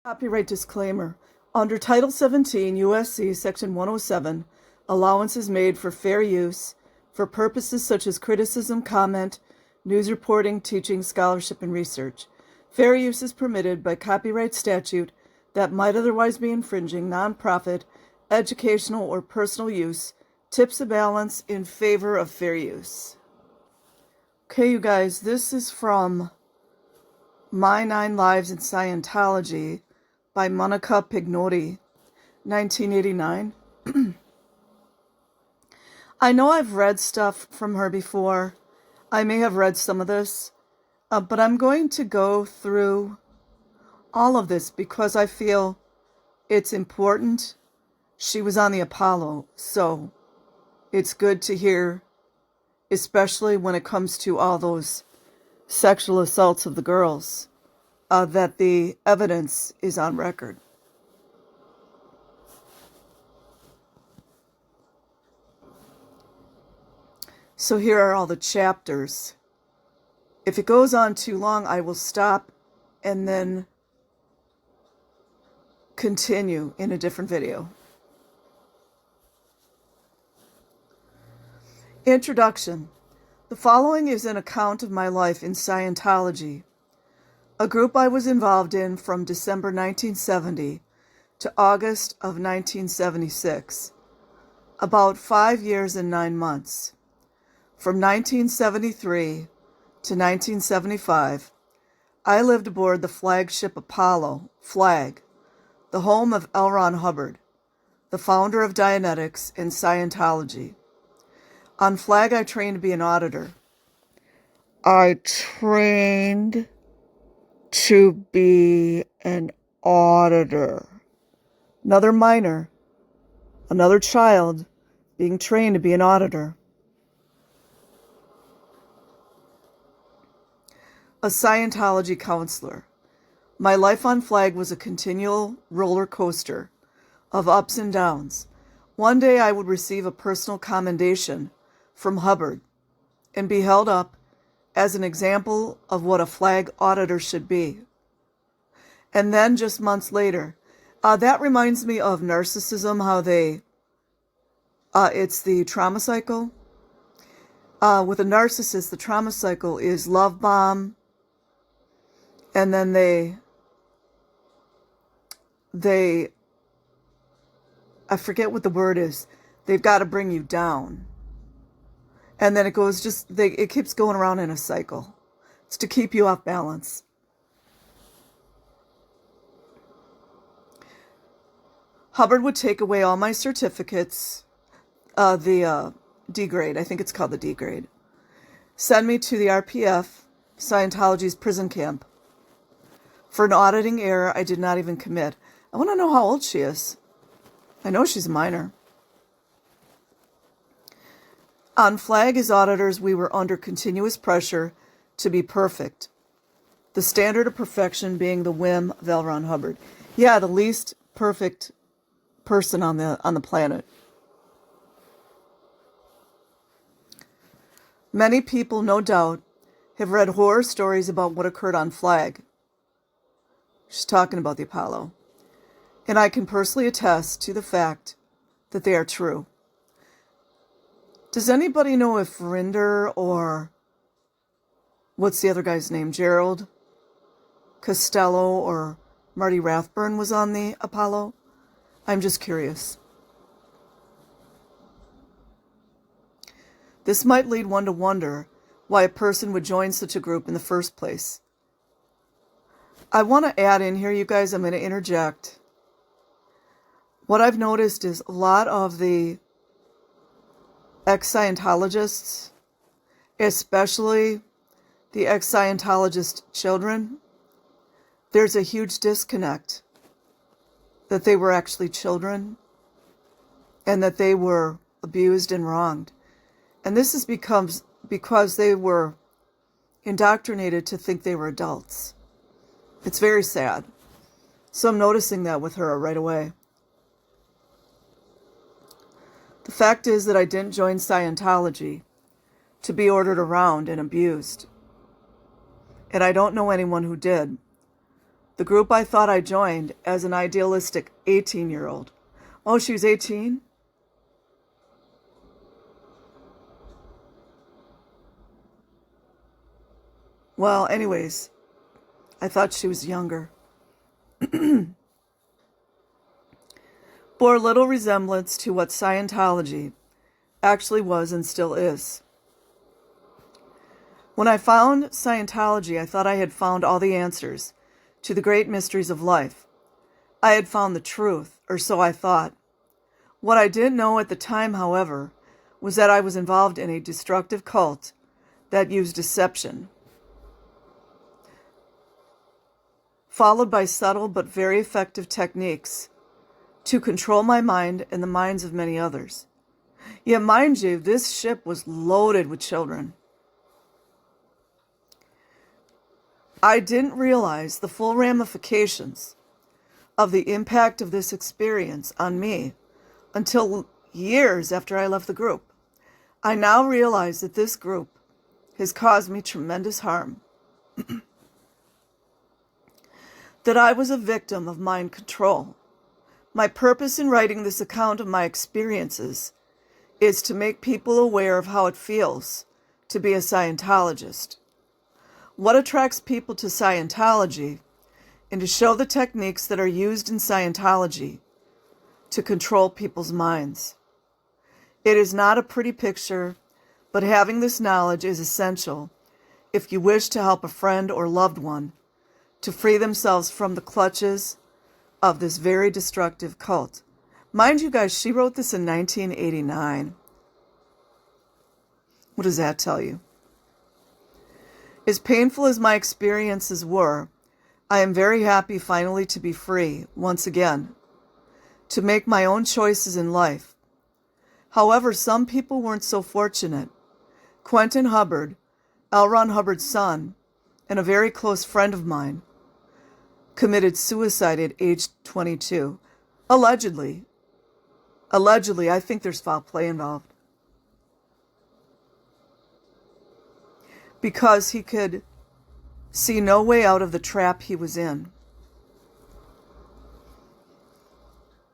Copyright disclaimer. Under Title 17 U.S.C. Section 107, allowance is made for fair use for purposes such as criticism, comment, news reporting, teaching, scholarship, and research. Fair use is permitted by copyright statute that might otherwise be infringing. Nonprofit, educational, or personal use tips the balance in favor of fair use. Okay, you guys, this is from My 9 Lives in Scientology by Monica Pignotti, 1989. I know I've read stuff from her before. I may have read some of this, but I'm going to go through all of this because I feel it's important. She was on the Apollo, so it's good to hear, especially when it comes to all those sexual assaults of the girls, that the evidence is on record. So here are all the chapters. If it goes on too long, I will stop and then continue in a different video. Introduction. The following is an account of my life in Scientology, a group I was involved in from December 1970 to August of 1976, about 5 years and 9 months. From 1973 to 1975, I lived aboard the flagship Apollo, Flag, the home of L. Ron Hubbard, the founder of Dianetics and Scientology. On Flag, I trained to be an auditor. I trained to be an auditor. Another minor, another child being trained to be an auditor. A Scientology counselor. My life on Flag was a continual roller coaster of ups and downs. One day I would receive a personal commendation from Hubbard and be held up as an example of what a Flag auditor should be. And then just months later, that reminds me of narcissism, how it's the trauma cycle. With a narcissist, the trauma cycle is love bomb, and then they I forget what the word is. They've got to bring you down. And then it goes it keeps going around in a cycle. It's to keep you off balance. Hubbard would take away all my certificates, the D grade, I think it's called the D grade, send me to the RPF, Scientology's prison camp, for an auditing error I did not even commit. I want to know how old she is. I know she's a minor. On Flag as auditors, we were under continuous pressure to be perfect. The standard of perfection being the whim of L. Ron Hubbard. Yeah, the least perfect person on the planet. Many people, no doubt, have read horror stories about what occurred on Flag. She's talking about the Apollo. And I can personally attest to the fact that they are true. Does anybody know if Rinder or what's the other guy's name? Gerald Costello or Marty Rathburn was on the Apollo? I'm just curious. This might lead one to wonder why a person would join such a group in the first place. I want to add in here, you guys, I'm going to interject. What I've noticed is a lot of the ex-Scientologists, especially the ex-Scientologist children, there's a huge disconnect that they were actually children and that they were abused and wronged. And this is because they were indoctrinated to think they were adults. It's very sad. So I'm noticing that with her right away. The fact is that I didn't join Scientology to be ordered around and abused. And I don't know anyone who did. The The group I thought I joined as an idealistic 18-year-old. Oh, she was 18? Well, anyways, I thought she was younger. Bore little resemblance to what Scientology actually was and still is. When I found Scientology, I thought I had found all the answers to the great mysteries of life. I had found the truth, or so I thought. What I didn't know at the time, however, was that I was involved in a destructive cult that used deception, followed by subtle but very effective techniques to control my mind and the minds of many others. Yet, mind you, this ship was loaded with children. I didn't realize the full ramifications of the impact of this experience on me until years after I left the group. I now realize that this group has caused me tremendous harm. That I was a victim of mind control. My purpose in writing this account of my experiences is to make people aware of how it feels to be a Scientologist, what attracts people to Scientology, and to show the techniques that are used in Scientology to control people's minds. It is not a pretty picture, but having this knowledge is essential if you wish to help a friend or loved one to free themselves from the clutches of this very destructive cult. Mind you guys, she wrote this in 1989. What does that tell you? As painful as my experiences were, I am very happy finally to be free, once again, to make my own choices in life. However, some people weren't so fortunate. Quentin Hubbard, L. Ron Hubbard's son, and a very close friend of mine, committed suicide at age 22. Allegedly. Allegedly, I think there's foul play involved. Because he could see no way out of the trap he was in.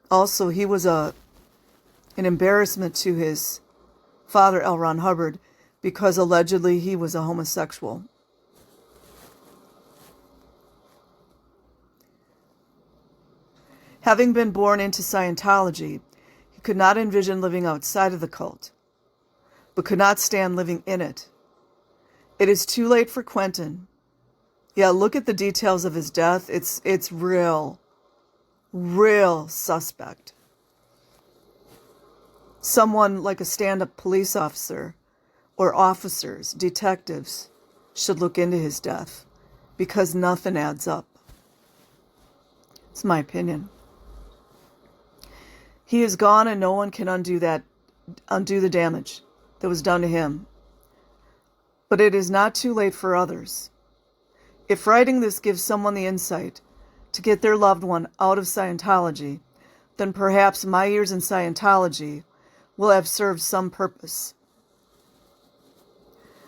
Also, he was an embarrassment to his father, L. Ron Hubbard, because allegedly he was a homosexual. Having been born into Scientology, he could not envision living outside of the cult, but could not stand living in it. It is too late for Quentin. Yeah, look at the details of his death. It's real suspect. Someone like a stand-up police officer or officers, detectives, should look into his death because nothing adds up. It's my opinion. He is gone and no one can undo the damage that was done to him. But it is not too late for others. If writing this gives someone the insight to get their loved one out of Scientology, then perhaps my years in Scientology will have served some purpose.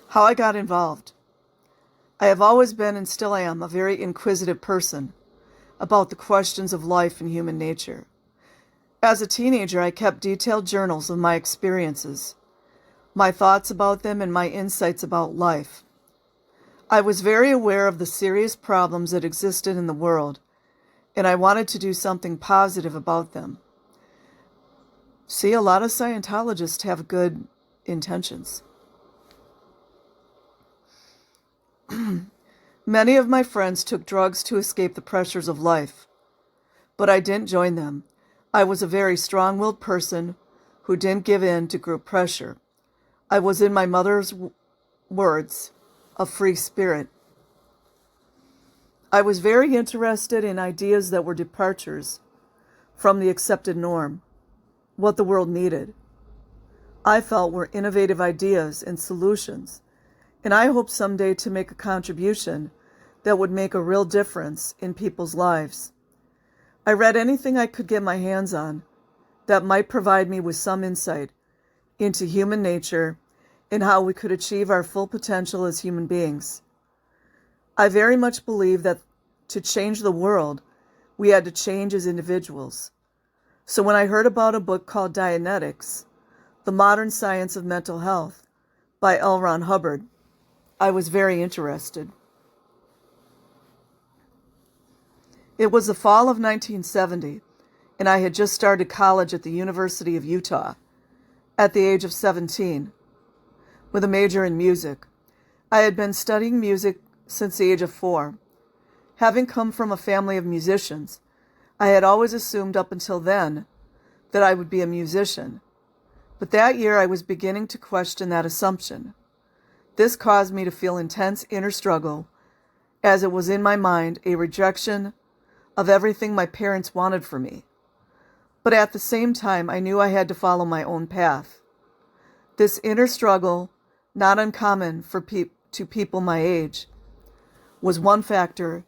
How I got involved. I have always been and still am a very inquisitive person about the questions of life and human nature. As a teenager, I kept detailed journals of my experiences, my thoughts about them, and my insights about life. I was very aware of the serious problems that existed in the world, and I wanted to do something positive about them. See, a lot of Scientologists have good intentions. Many of my friends took drugs to escape the pressures of life, but I didn't join them. I was a very strong-willed person who didn't give in to group pressure. I was, in my mother's words, a free spirit. I was very interested in ideas that were departures from the accepted norm, what the world needed. I felt were innovative ideas and solutions, and I hope someday to make a contribution that would make a real difference in people's lives. I read anything I could get my hands on that might provide me with some insight into human nature and how we could achieve our full potential as human beings. I very much believe that to change the world, we had to change as individuals. So when I heard about a book called Dianetics, The Modern Science of Mental Health by L. Ron Hubbard, I was very interested. It was the fall of 1970, and I had just started college at the University of Utah at the age of 17, with a major in music. I had been studying music since the age of 4. Having come from a family of musicians, I had always assumed up until then that I would be a musician. But that year I was beginning to question that assumption. This caused me to feel intense inner struggle, as it was in my mind a rejection of everything my parents wanted for me. But at the same time, I knew I had to follow my own path. This inner struggle, not uncommon to people my age, was one factor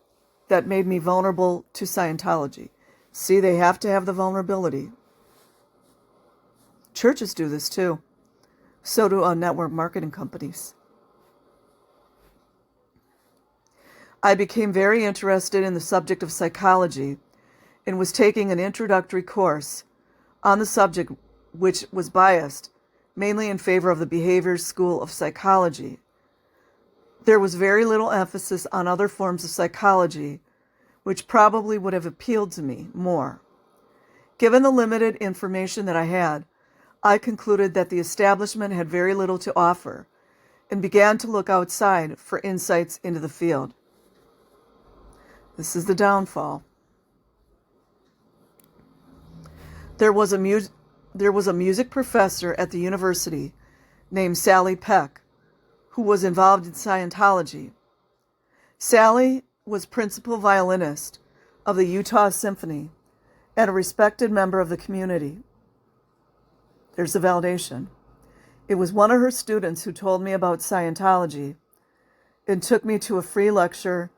that made me vulnerable to Scientology. See, they have to have the vulnerability. Churches do this too. So do network marketing companies. I became very interested in the subject of psychology and was taking an introductory course on the subject, which was biased mainly in favor of the Behaviors School of Psychology. There was very little emphasis on other forms of psychology, which probably would have appealed to me more. Given the limited information that I had, I concluded that the establishment had very little to offer and began to look outside for insights into the field. This is the downfall. There was a music professor at the university named Sally Peck who was involved in Scientology. Sally was principal violinist of the Utah Symphony and a respected member of the community. There's the validation. It was one of her students who told me about Scientology and took me to a free lecture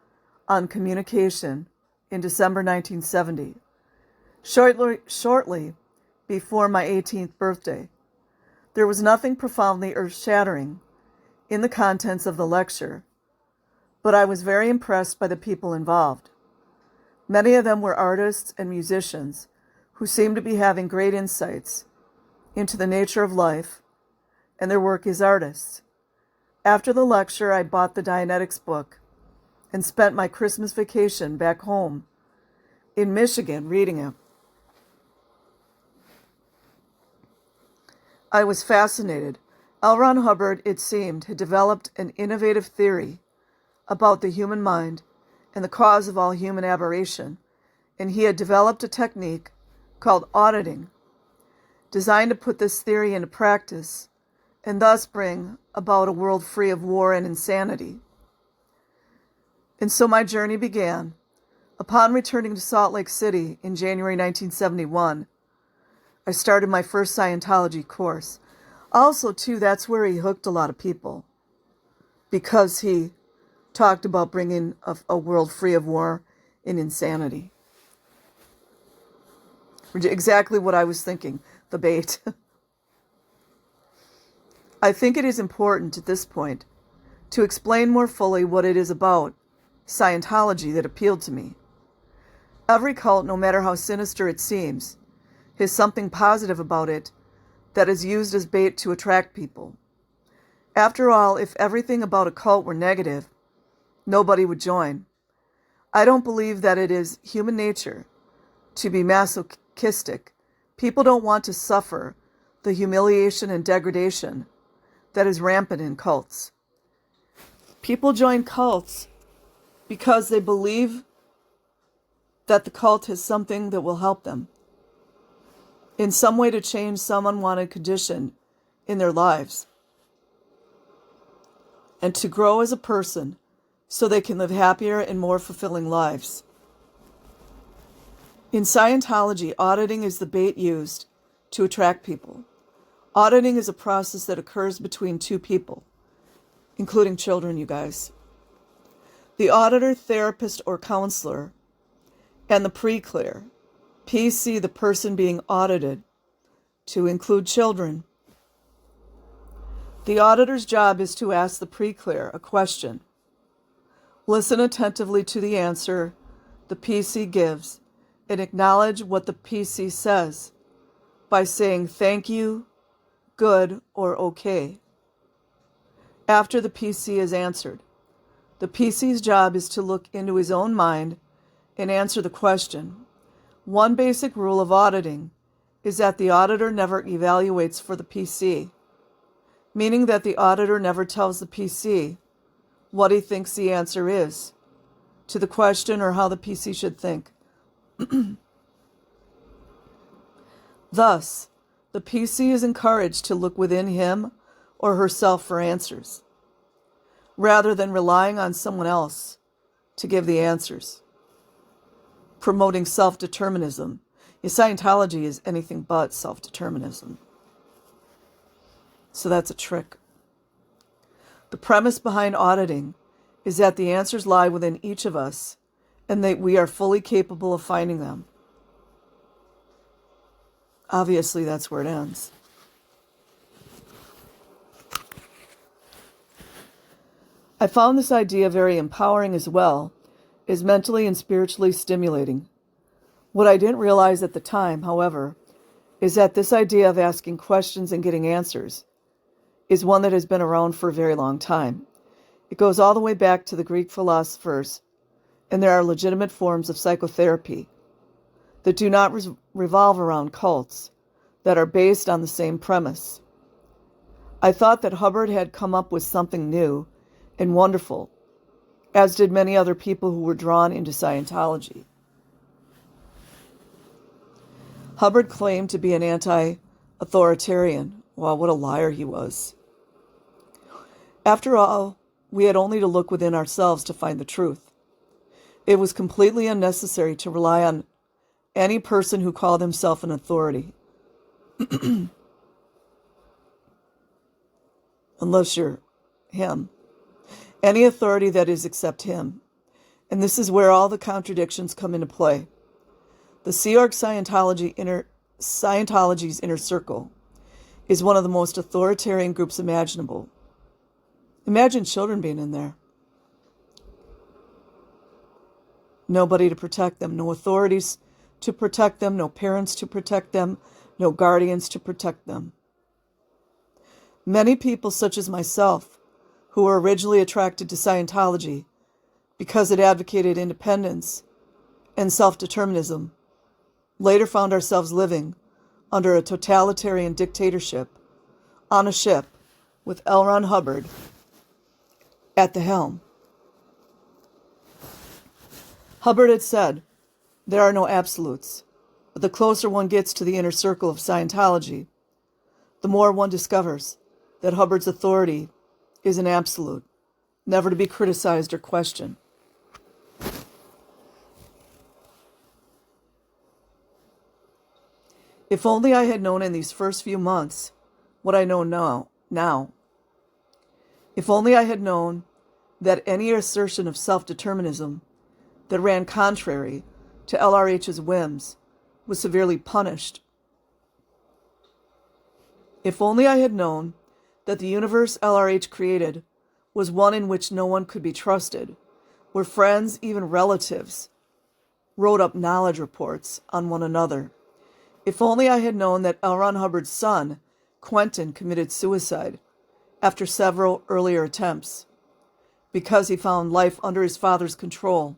on communication in December 1970, shortly before my 18th birthday. There was nothing profoundly earth-shattering in the contents of the lecture, but I was very impressed by the people involved. Many of them were artists and musicians who seemed to be having great insights into the nature of life and their work as artists. After the lecture, I bought the Dianetics book and spent my Christmas vacation back home in Michigan reading it. I was fascinated. L. Ron Hubbard, it seemed, had developed an innovative theory about the human mind and the cause of all human aberration, and he had developed a technique called auditing, designed to put this theory into practice and thus bring about a world free of war and insanity. And so my journey began. Upon returning to Salt Lake City in January 1971, I started my first Scientology course. Also, too, that's where he hooked a lot of people, because he talked about bringing a world free of war and insanity. Exactly what I was thinking, the bait. I think it is important at this point to explain more fully what it is about Scientology that appealed to me. Every cult, no matter how sinister it seems, has something positive about it that is used as bait to attract people. After all, if everything about a cult were negative, nobody would join. I don't believe that it is human nature to be masochistic. People don't want to suffer the humiliation and degradation that is rampant in cults. People join cults because they believe that the cult has something that will help them in some way to change some unwanted condition in their lives and to grow as a person so they can live happier and more fulfilling lives. In Scientology, auditing is the bait used to attract people. Auditing is a process that occurs between two people, including children, you guys. The auditor, therapist, or counselor, and the pre-clear, PC, the person being audited, to include children. The auditor's job is to ask the pre-clear a question, listen attentively to the answer, the PC gives and acknowledge what the PC says by saying thank you, good, or okay. After the PC is answered, the PC's job is to look into his own mind and answer the question. One basic rule of auditing is that the auditor never evaluates for the PC, meaning that the auditor never tells the PC what he thinks the answer is to the question or how the PC should think. Thus, the PC is encouraged to look within him or herself for answers, rather than relying on someone else to give the answers. Promoting self-determinism. Scientology is anything but self-determinism. So that's a trick. The premise behind auditing is that the answers lie within each of us and that we are fully capable of finding them. Obviously, that's where it ends. I found this idea very empowering as well as mentally and spiritually stimulating. What I didn't realize at the time, however, is that this idea of asking questions and getting answers is one that has been around for a very long time. It goes all the way back to the Greek philosophers, and there are legitimate forms of psychotherapy that do not revolve around cults, that are based on the same premise. I thought that Hubbard had come up with something new and wonderful, as did many other people who were drawn into Scientology. Hubbard claimed to be an anti-authoritarian. Wow, what a liar he was. After all, we had only to look within ourselves to find the truth. It was completely unnecessary to rely on any person who called himself an authority. Unless you're him. Any authority that is except him. And this is where all the contradictions come into play. The Sea Org Scientology's inner circle is one of the most authoritarian groups imaginable. Imagine children being in there. Nobody to protect them, no authorities to protect them, no parents to protect them, no guardians to protect them. Many people, such as myself, who were originally attracted to Scientology because it advocated independence and self-determinism, later found ourselves living under a totalitarian dictatorship on a ship with L. Ron Hubbard at the helm. Hubbard had said, "There are no absolutes, but the closer one gets to the inner circle of Scientology, the more one discovers that Hubbard's authority is an absolute, never to be criticized or questioned." If only I had known in these first few months what I know now. If only I had known that any assertion of self-determinism that ran contrary to LRH's whims was severely punished. If only I had known that the universe LRH created was one in which no one could be trusted, where friends, even relatives, wrote up knowledge reports on one another. If only I had known that L. Ron Hubbard's son, Quentin, committed suicide after several earlier attempts because he found life under his father's control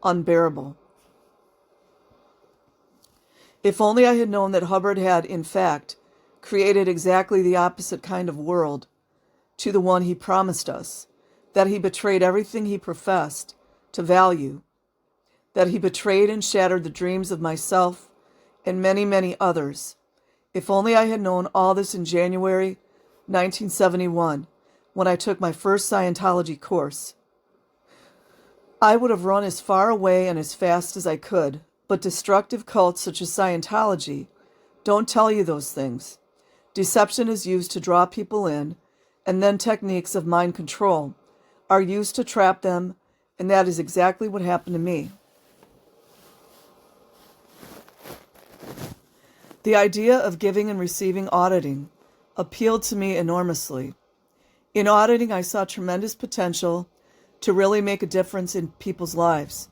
unbearable. If only I had known that Hubbard had, in fact, created exactly the opposite kind of world to the one he promised us, that he betrayed everything he professed to value, that he betrayed and shattered the dreams of myself and many, many others. If only I had known all this in January 1971, when I took my first Scientology course. I would have run as far away and as fast as I could, but destructive cults such as Scientology don't tell you those things. Deception is used to draw people in, and then techniques of mind control are used to trap them, and that is exactly what happened to me. The idea of giving and receiving auditing appealed to me enormously. In auditing, I saw tremendous potential to really make a difference in people's lives.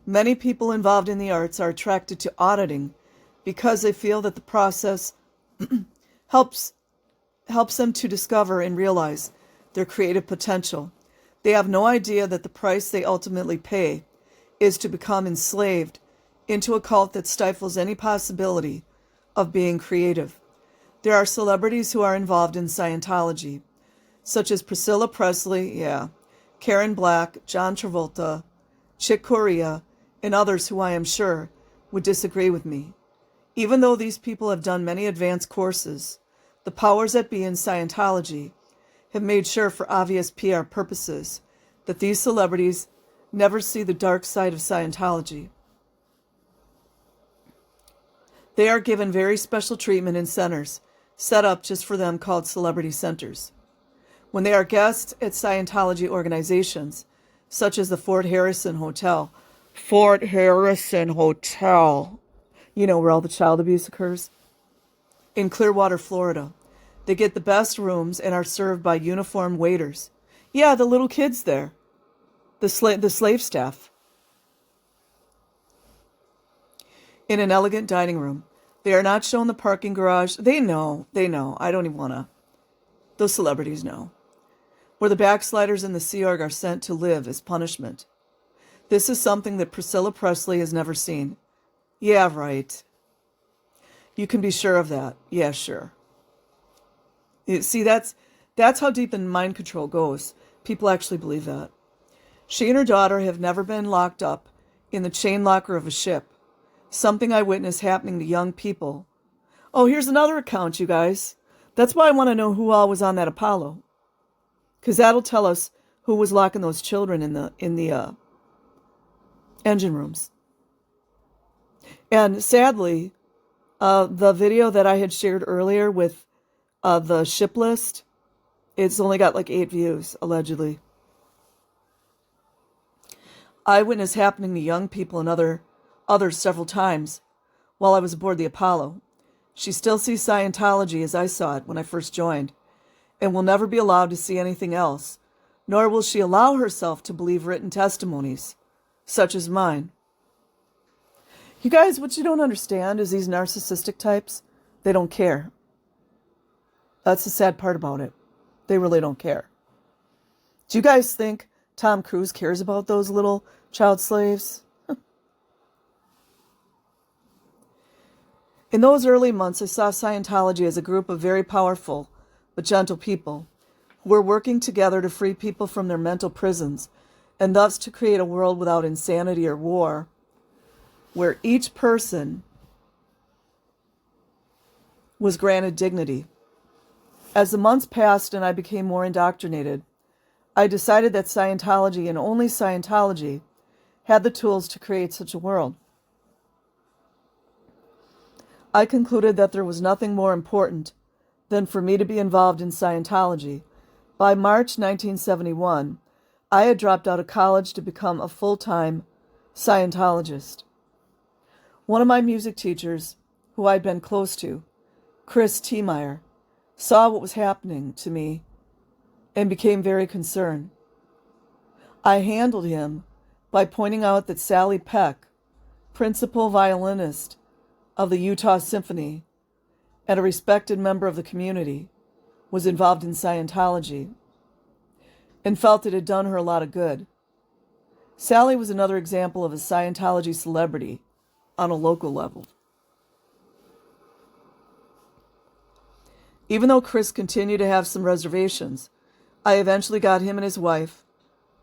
Many people involved in the arts are attracted to auditing because they feel that the process helps them to discover and realize their creative potential. They have no idea that the price they ultimately pay is to become enslaved into a cult that stifles any possibility of being creative. There are celebrities who are involved in Scientology, such as Priscilla Presley, Karen Black, John Travolta, Chick Corea, and others who I am sure would disagree with me. Even though these people have done many advanced courses, the powers that be in Scientology have made sure for obvious PR purposes that these celebrities never see the dark side of Scientology. They are given very special treatment in centers set up just for them called celebrity centers. When they are guests at Scientology organizations, such as the Fort Harrison Hotel, you know, where all the child abuse occurs, in Clearwater, Florida, they get the best rooms and are served by uniformed waiters. Yeah, the little kids there, the slave staff. In an elegant dining room. They are not shown the parking garage. They know. I don't even want to. Those celebrities know. Where the backsliders in the Sea Org are sent to live as punishment. This is something that Priscilla Presley has never seen. Yeah, right. You can be sure of that. Yeah, sure. You see, that's how deep in mind control goes. People actually believe that. She and her daughter have never been locked up in the chain locker of a ship. Something I witnessed happening to young people. Oh, here's another account, you guys. That's why I want to know who all was on that Apollo. Because that'll tell us who was locking those children in the engine rooms. And sadly, the video that I had shared earlier with the ship list, it's only got like 8 views, allegedly. I witnessed happening to young people and others several times while I was aboard the Apollo. She still sees Scientology as I saw it when I first joined, and will never be allowed to see anything else, nor will she allow herself to believe written testimonies, such as mine. You guys, what you don't understand is these narcissistic types, they don't care. That's the sad part about it. They really don't care. Do you guys think Tom Cruise cares about those little child slaves? In those early months, I saw Scientology as a group of very powerful but gentle people who were working together to free people from their mental prisons and thus to create a world without insanity or war, where each person was granted dignity. As the months passed and I became more indoctrinated, I decided that Scientology and only Scientology had the tools to create such a world. I concluded that there was nothing more important than for me to be involved in Scientology. By March 1971, I had dropped out of college to become a full-time Scientologist. One of my music teachers, who I'd been close to, Chris T. Meyer, saw what was happening to me and became very concerned. I handled him by pointing out that Sally Peck, principal violinist of the Utah Symphony and a respected member of the community, was involved in Scientology and felt it had done her a lot of good. Sally was another example of a Scientology celebrity on a local level. Even though Chris continued to have some reservations, I eventually got him and his wife,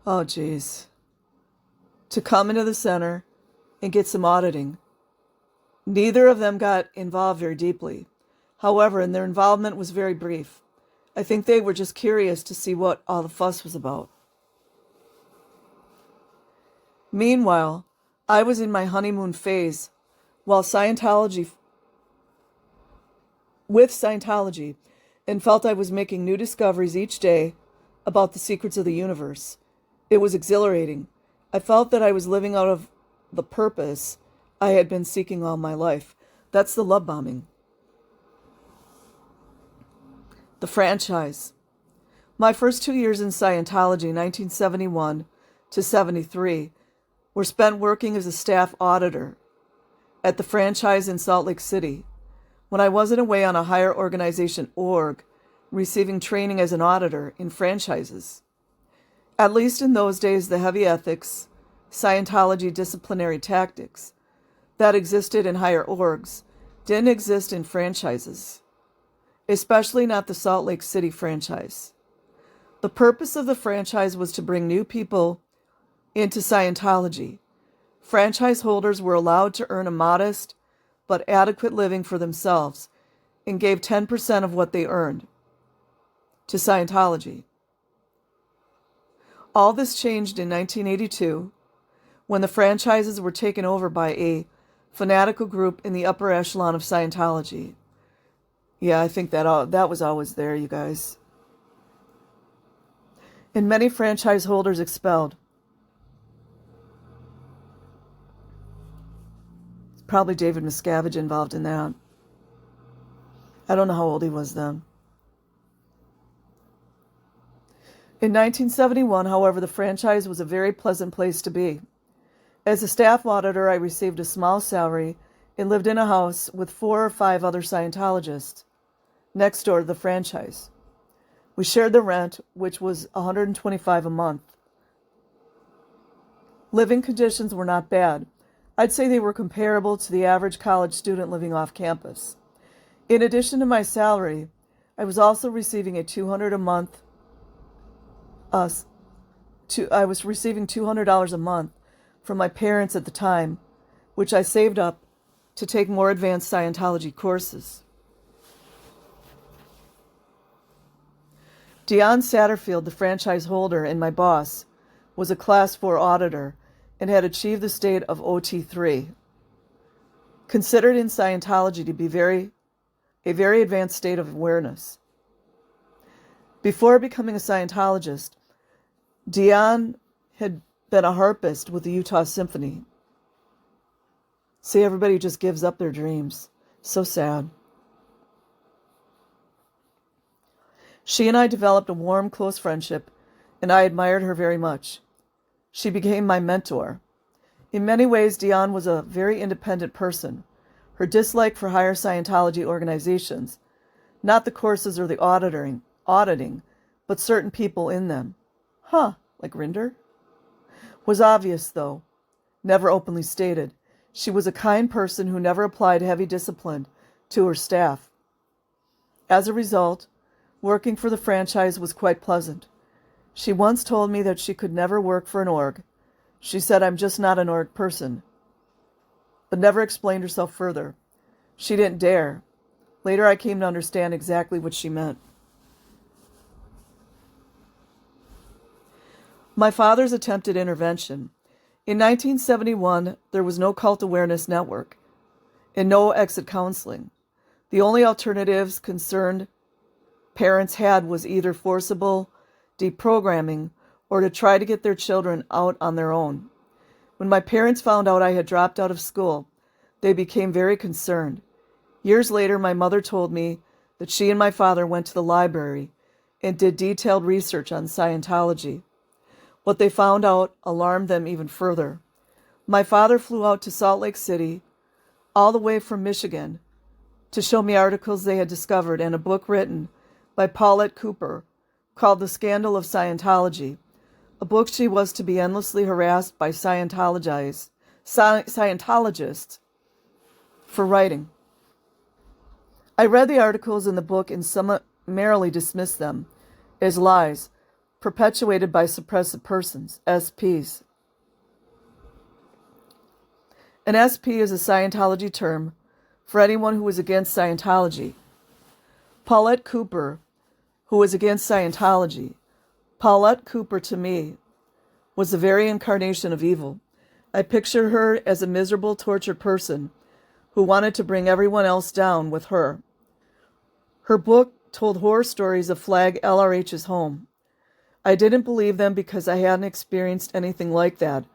to come into the center and get some auditing. Neither of them got involved very deeply. However, and their involvement was very brief. I think they were just curious to see what all the fuss was about. Meanwhile, I was in my honeymoon phase with Scientology, and felt I was making new discoveries each day about the secrets of the universe. It was exhilarating. I felt that I was living out of the purpose I had been seeking all my life. That's the love bombing. The franchise. My first 2 years in Scientology, 1971 to 73, were spent working as a staff auditor at the franchise in Salt Lake City when I wasn't away on a higher organization org, receiving training as an auditor in franchises. At least in those days, the heavy ethics, Scientology disciplinary tactics that existed in higher orgs didn't exist in franchises, especially not the Salt Lake City franchise. The purpose of the franchise was to bring new people into Scientology. Franchise holders were allowed to earn a modest but adequate living for themselves and gave 10% of what they earned to Scientology. All this changed in 1982 when the franchises were taken over by a fanatical group in the upper echelon of Scientology. Yeah, I think that was always there, you guys. And many franchise holders expelled. Probably David Miscavige involved in that. I don't know how old he was then. In 1971, however, the franchise was a very pleasant place to be. As a staff auditor, I received a small salary and lived in a house with 4 or 5 other Scientologists next door to the franchise. We shared the rent, which was $125 a month. Living conditions were not bad. I'd say they were comparable to the average college student living off campus. In addition to my salary, I was also receiving a $200 a month. I was receiving $200 a month from my parents at the time, which I saved up to take more advanced Scientology courses. Dion Satterfield, the franchise holder and my boss, was a Class 4 auditor and had achieved the state of OT3, considered in Scientology to be a very advanced state of awareness. Before becoming a Scientologist, Dion had been a harpist with the Utah Symphony. See, everybody just gives up their dreams. So sad. She and I developed a warm, close friendship, and I admired her very much. She became my mentor. In many ways, Dion was a very independent person. Her dislike for higher Scientology organizations, not the courses or the auditing, but certain people in them. Like Rinder? Was obvious, though, never openly stated. She was a kind person who never applied heavy discipline to her staff. As a result, working for the franchise was quite pleasant. She once told me that she could never work for an org. She said, "I'm just not an org person," but never explained herself further. She didn't dare. Later I came to understand exactly what she meant. My father's attempted intervention. In 1971, there was no cult awareness network and no exit counseling. The only alternatives concerned parents had was either forcible deprogramming or to try to get their children out on their own. When my parents found out I had dropped out of school, they became very concerned. Years later, my mother told me that she and my father went to the library and did detailed research on Scientology. What they found out alarmed them even further. My father flew out to Salt Lake City, all the way from Michigan, to show me articles they had discovered and a book written by Paulette Cooper called The Scandal of Scientology, a book she was to be endlessly harassed by Scientologists for writing. I read the articles in the book and summarily dismissed them as lies perpetuated by suppressive persons, SPs. An SP is a Scientology term for anyone who is against Scientology. Paulette Cooper, who was against Scientology. Paulette Cooper, to me, was the very incarnation of evil. I picture her as a miserable, tortured person who wanted to bring everyone else down with her. Her book told horror stories of Flag LRH's home. I didn't believe them because I hadn't experienced anything like that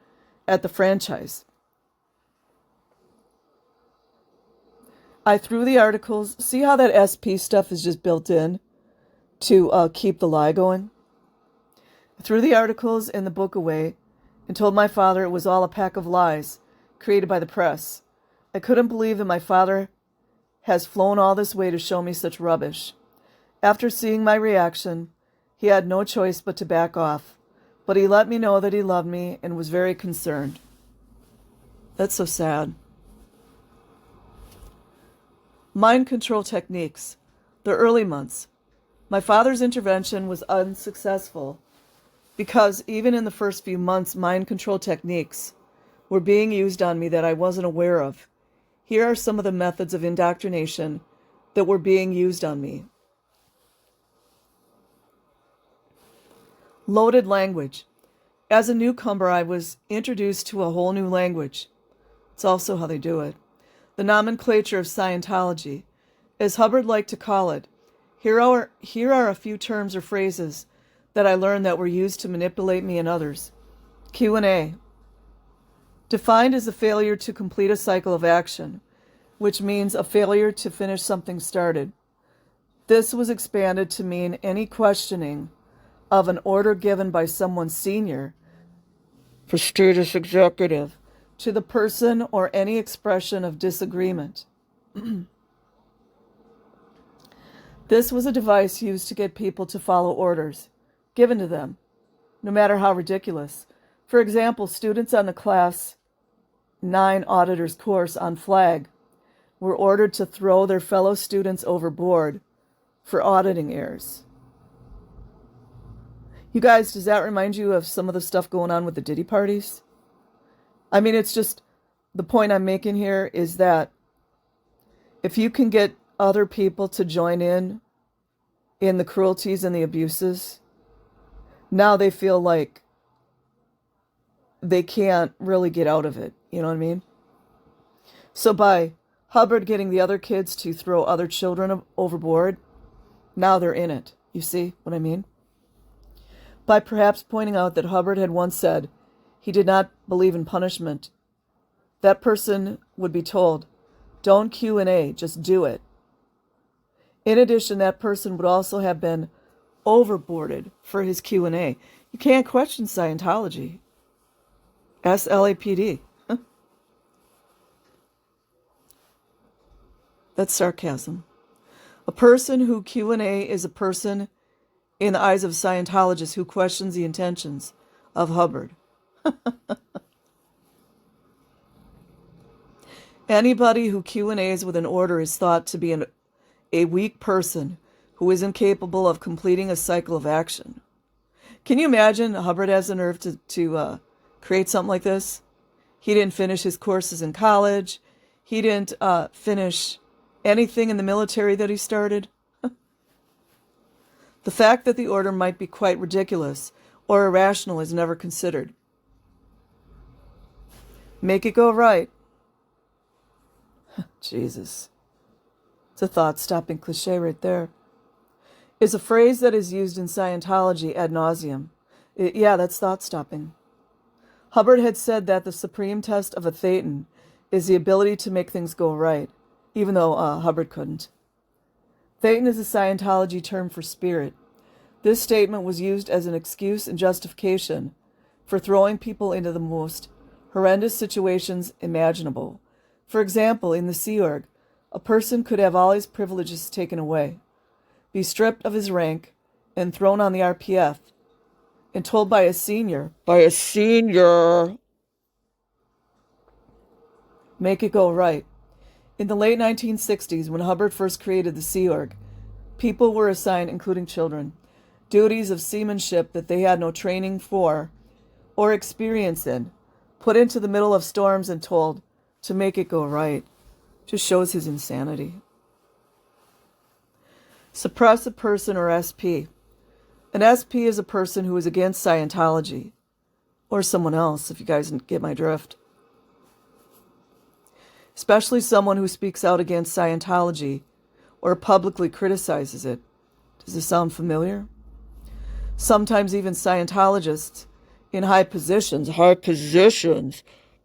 at the franchise. I threw the articles. See how that SP stuff is just built in to keep the lie going? I threw the articles in the book away and told my father it was all a pack of lies created by the press. I couldn't believe that my father has flown all this way to show me such rubbish. After seeing my reaction, he had no choice but to back off, but he let me know that he loved me and was very concerned. That's so sad. Mind control techniques. The early months. My father's intervention was unsuccessful because even in the first few months, mind control techniques were being used on me that I wasn't aware of. Here are some of the methods of indoctrination that were being used on me. Loaded language. As a newcomer, I was introduced to a whole new language. It's also how they do it. The nomenclature of Scientology, as Hubbard liked to call it. Here are a few terms or phrases that I learned that were used to manipulate me and others. Q&A. Defined as a failure to complete a cycle of action, which means a failure to finish something started. This was expanded to mean any questioning of an order given by someone senior, prestigious executive, to the person or any expression of disagreement. This was a device used to get people to follow orders given to them, no matter how ridiculous. For example, students on the Class 9 Auditor's course on flag were ordered to throw their fellow students overboard for auditing errors. You guys, does that remind you of some of the stuff going on with the Diddy parties? I mean, it's just, the point I'm making here is that if you can get other people to join in the cruelties and the abuses, now they feel like they can't really get out of it. You know what I mean? So by Hubbard getting the other kids to throw other children overboard, now they're in it. You see what I mean? By perhaps pointing out that Hubbard had once said he did not believe in punishment, that person would be told, don't Q&A, just do it. In addition, that person would also have been overboarded for his Q&A. You can't question Scientology. SLAPD. That's sarcasm. A person who Q&A is a person in the eyes of Scientologists who questions the intentions of Hubbard. Anybody who Q&As with an order is thought to be a weak person who is incapable of completing a cycle of action. Can you imagine Hubbard has the nerve to create something like this? He didn't finish his courses in college. He didn't finish anything in the military that he started. The fact that the order might be quite ridiculous or irrational is never considered. Make it go right. Jesus. It's a thought-stopping cliche right there. Is a phrase that is used in Scientology ad nauseum. Yeah, that's thought-stopping. Hubbard had said that the supreme test of a Thetan is the ability to make things go right, even though Hubbard couldn't. Thetan is a Scientology term for spirit. This statement was used as an excuse and justification for throwing people into the most horrendous situations imaginable. For example, in the Sea Org, a person could have all his privileges taken away, be stripped of his rank, and thrown on the RPF, and told by a senior, make it go right. In the late 1960s, when Hubbard first created the Sea Org, people were assigned, including children, duties of seamanship that they had no training for or experience in, put into the middle of storms and told to make it go right. Just shows his insanity. Suppress a person or SP. An SP is a person who is against Scientology, or someone else, if you guys get my drift. Especially someone who speaks out against Scientology or publicly criticizes it. Does this sound familiar? Sometimes even Scientologists in high positions,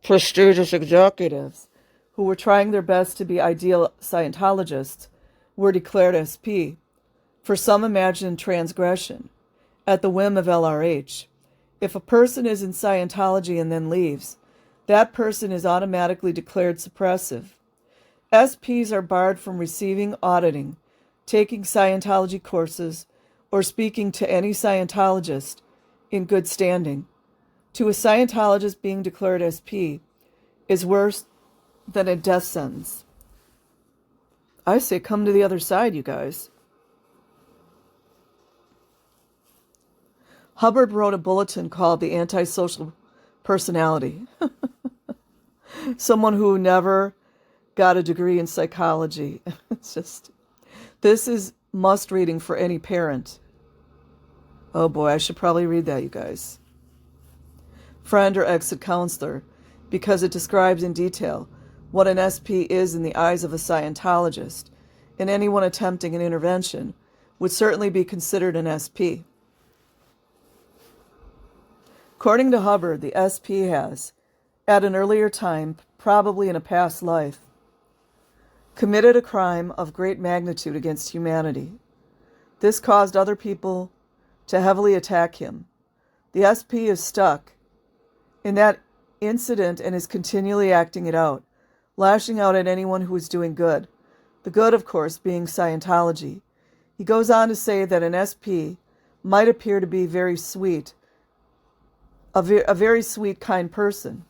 prestigious executives, who were trying their best to be ideal Scientologists, were declared SP for some imagined transgression at the whim of LRH, If a person is in Scientology and then leaves, that person is automatically declared suppressive. SPs are barred from receiving, auditing, taking Scientology courses, or speaking to any Scientologist in good standing. To a Scientologist, being declared SP is worse than a death sentence. I say come to the other side, you guys. Hubbard wrote a bulletin called The Antisocial Personality. Someone who never got a degree in psychology. It's just, this is must reading for any parent. Oh boy, I should probably read that, you guys. Friend or exit counselor, because it describes in detail what an SP is in the eyes of a Scientologist, and anyone attempting an intervention would certainly be considered an SP. According to Hubbard, the SP has, at an earlier time, probably in a past life, committed a crime of great magnitude against humanity. This caused other people to heavily attack him. The SP is stuck in that incident and is continually acting it out, lashing out at anyone who is doing good. The good, of course, being Scientology. He goes on to say that an SP might appear to be very sweet, a very sweet, kind person.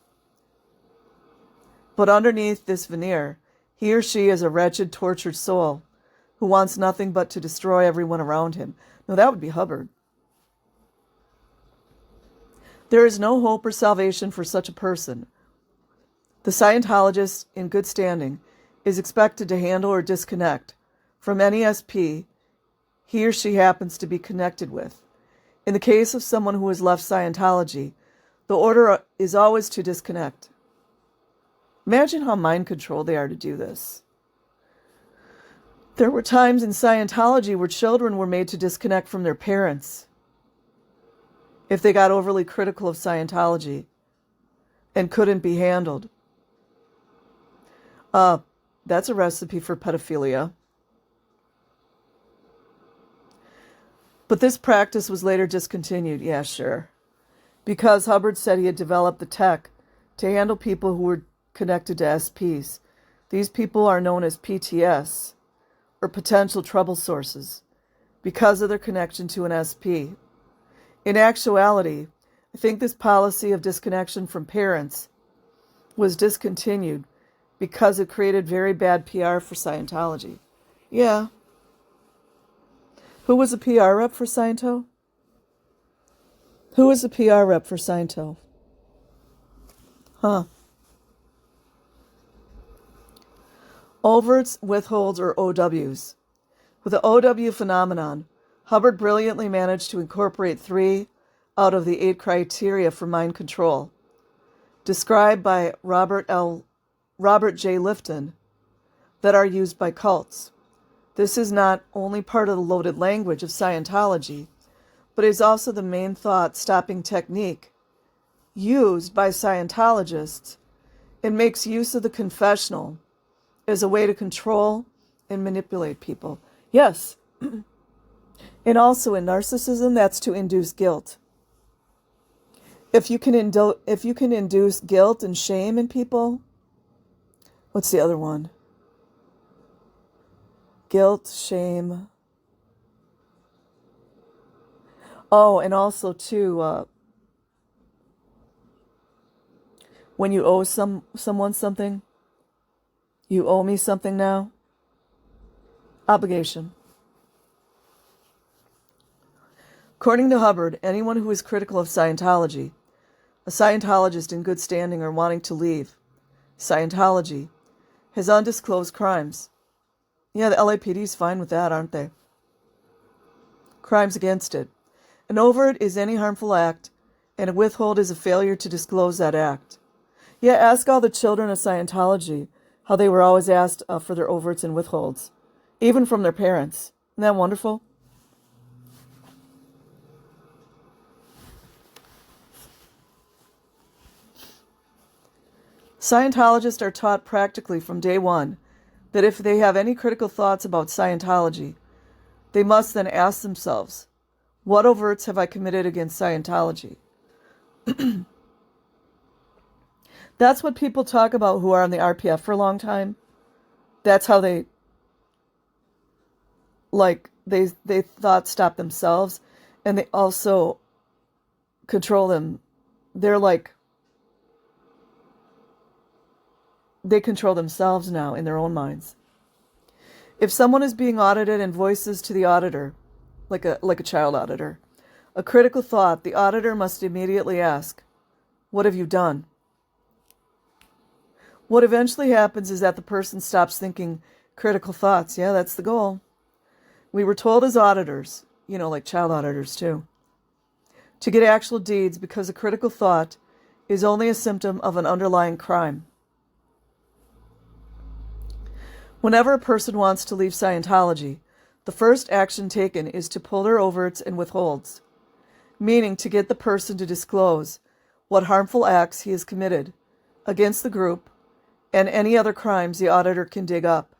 But underneath this veneer, he or she is a wretched, tortured soul who wants nothing but to destroy everyone around him. No, that would be Hubbard. There is no hope or salvation for such a person. The Scientologist, in good standing, is expected to handle or disconnect from any SP he or she happens to be connected with. In the case of someone who has left Scientology, the order is always to disconnect. Imagine how mind-controlled they are to do this. There were times in Scientology where children were made to disconnect from their parents if they got overly critical of Scientology and couldn't be handled. That's a recipe for pedophilia. But this practice was later discontinued. Yeah, sure. Because Hubbard said he had developed the tech to handle people who were connected to SPs. These people are known as PTS, or potential trouble sources, because of their connection to an SP. In actuality, I think this policy of disconnection from parents was discontinued because it created very bad PR for Scientology. Yeah. Who was a PR rep for Scientology? Who was a PR rep for Scientology? Huh. Overts, withholds, or OWs. With the OW phenomenon, Hubbard brilliantly managed to incorporate 3 out of the 8 criteria for mind control, described by Robert J. Lifton, that are used by cults. This is not only part of the loaded language of Scientology, but is also the main thought-stopping technique used by Scientologists and makes use of the confessional as a way to control and manipulate people. Yes. And also in narcissism, that's to induce guilt. If you can induce guilt and shame in people, what's the other one? Guilt, shame. Oh, and also too, when you owe someone something, you owe me something now. Obligation. According to Hubbard, anyone who is critical of Scientology, a Scientologist in good standing or wanting to leave Scientology, has undisclosed crimes. Yeah, the LAPD's fine with that, aren't they? Crimes against it. An overt is any harmful act, and a withhold is a failure to disclose that act. Yeah, ask all the children of Scientology how they were always asked for their overts and withholds, even from their parents. Isn't that wonderful? Scientologists are taught practically from day one that if they have any critical thoughts about Scientology, they must then ask themselves, what overts have I committed against Scientology? That's what people talk about who are on the RPF for a long time. That's how they thought stop themselves, and they also control them. They control themselves now in their own minds. If someone is being audited and voices to the auditor, like a child auditor, a critical thought, the auditor must immediately ask, "What have you done?" What eventually happens is that the person stops thinking critical thoughts. Yeah, that's the goal. We were told as auditors, like child auditors too, to get actual deeds because a critical thought is only a symptom of an underlying crime. Whenever a person wants to leave Scientology, the first action taken is to pull their overts and withholds, meaning to get the person to disclose what harmful acts he has committed against the group and any other crimes the auditor can dig up.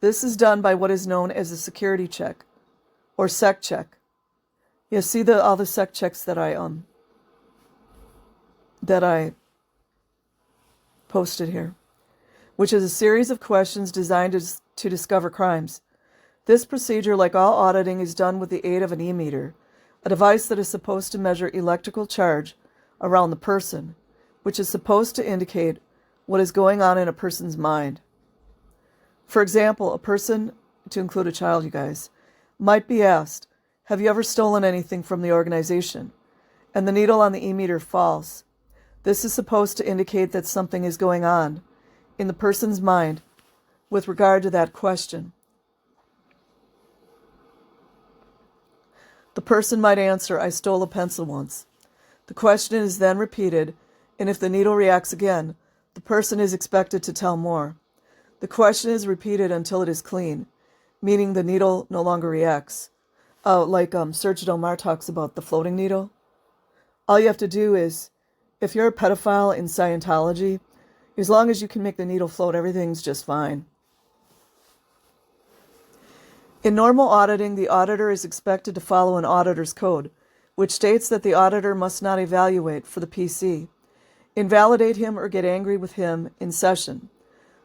This is done by what is known as a security check, or sec check. You see all the sec checks that I posted here, which is a series of questions designed to discover crimes. This procedure, like all auditing, is done with the aid of an e-meter, a device that is supposed to measure electrical charge around the person, which is supposed to indicate what is going on in a person's mind. For example, a person, to include a child, you guys, might be asked, "Have you ever stolen anything from the organization?" And the needle on the e-meter falls. This is supposed to indicate that something is going on in the person's mind with regard to that question. The person might answer, "I stole a pencil once." The question is then repeated, and if the needle reacts again, the person is expected to tell more. The question is repeated until it is clean, meaning the needle no longer reacts. Serge Delmar talks about the floating needle. All you have to do is, if you're a pedophile in Scientology, as long as you can make the needle float, everything's just fine. In normal auditing, the auditor is expected to follow an auditor's code, which states that the auditor must not evaluate for the PC, invalidate him, or get angry with him in session.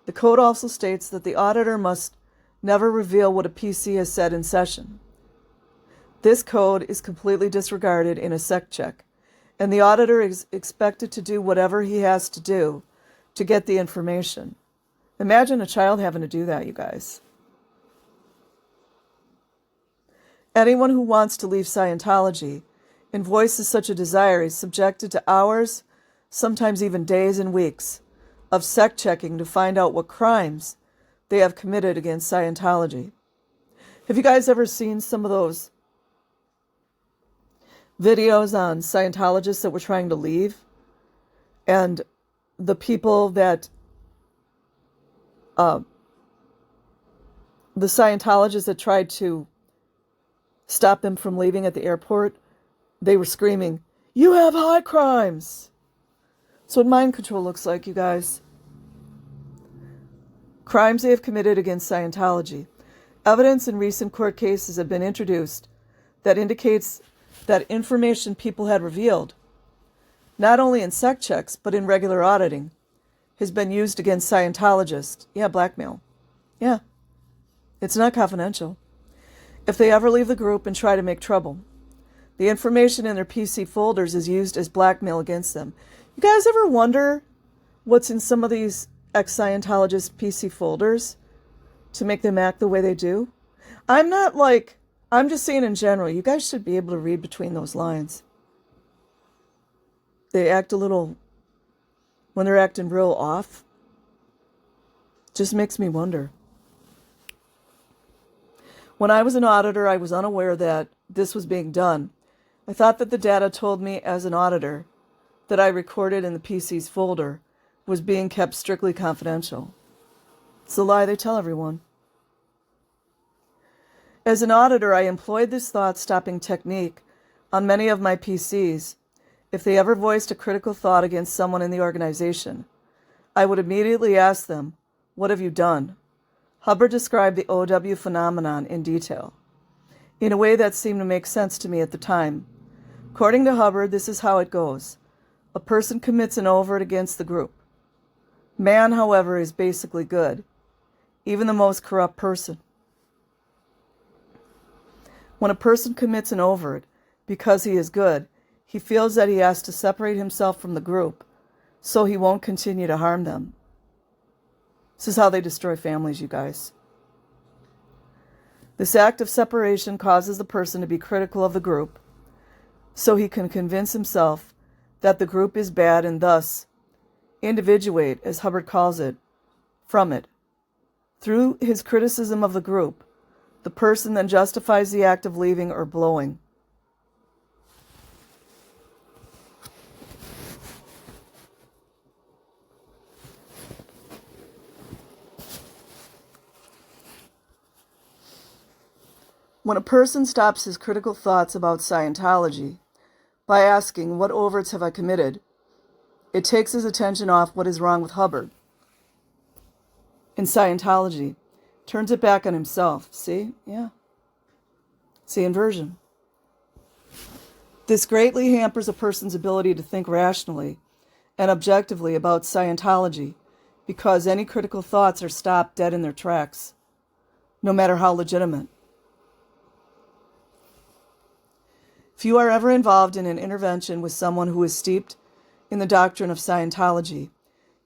The code also states that the auditor must never reveal what a PC has said in session. This code is completely disregarded in a sec check, and the auditor is expected to do whatever he has to do to get the information. Imagine a child having to do that, you guys. Anyone who wants to leave Scientology and voices such a desire is subjected to hours, sometimes even days and weeks, of sec checking to find out what crimes they have committed against Scientology. Have you guys ever seen some of those videos on Scientologists that were trying to leave? And the people that, the Scientologists that tried to stop them from leaving at the airport, they were screaming, "You have high crimes!" That's what mind control looks like, you guys. Crimes they have committed against Scientology. Evidence in recent court cases have been introduced that indicates that information people had revealed, not only in sec checks, but in regular auditing, has been used against Scientologists. Yeah, blackmail. Yeah. It's not confidential. If they ever leave the group and try to make trouble, the information in their PC folders is used as blackmail against them. You guys ever wonder what's in some of these ex-Scientologist PC folders to make them act the way they do? I'm just saying in general, you guys should be able to read between those lines. They act a little, when they're acting real off, just makes me wonder. When I was an auditor, I was unaware that this was being done. I thought that the data told me as an auditor that I recorded in the PC's folder was being kept strictly confidential. It's a lie they tell everyone. As an auditor, I employed this thought-stopping technique on many of my PCs. If they ever voiced a critical thought against someone in the organization, I would immediately ask them, "What have you done?" Hubbard described the OW phenomenon in detail, in a way that seemed to make sense to me at the time. According to Hubbard, this is how it goes. A person commits an overt against the group. Man, however, is basically good, even the most corrupt person. When a person commits an overt because he is good, he feels that he has to separate himself from the group so he won't continue to harm them. This is how they destroy families, you guys. This act of separation causes the person to be critical of the group so he can convince himself that the group is bad and thus individuate, as Hubbard calls it, from it. Through his criticism of the group, the person then justifies the act of leaving or blowing. When a person stops his critical thoughts about Scientology by asking, "What overts have I committed?" it takes his attention off what is wrong with Hubbard in Scientology, turns it back on himself. See? Yeah. See, inversion. This greatly hampers a person's ability to think rationally and objectively about Scientology because any critical thoughts are stopped dead in their tracks, no matter how legitimate. If you are ever involved in an intervention with someone who is steeped in the doctrine of Scientology,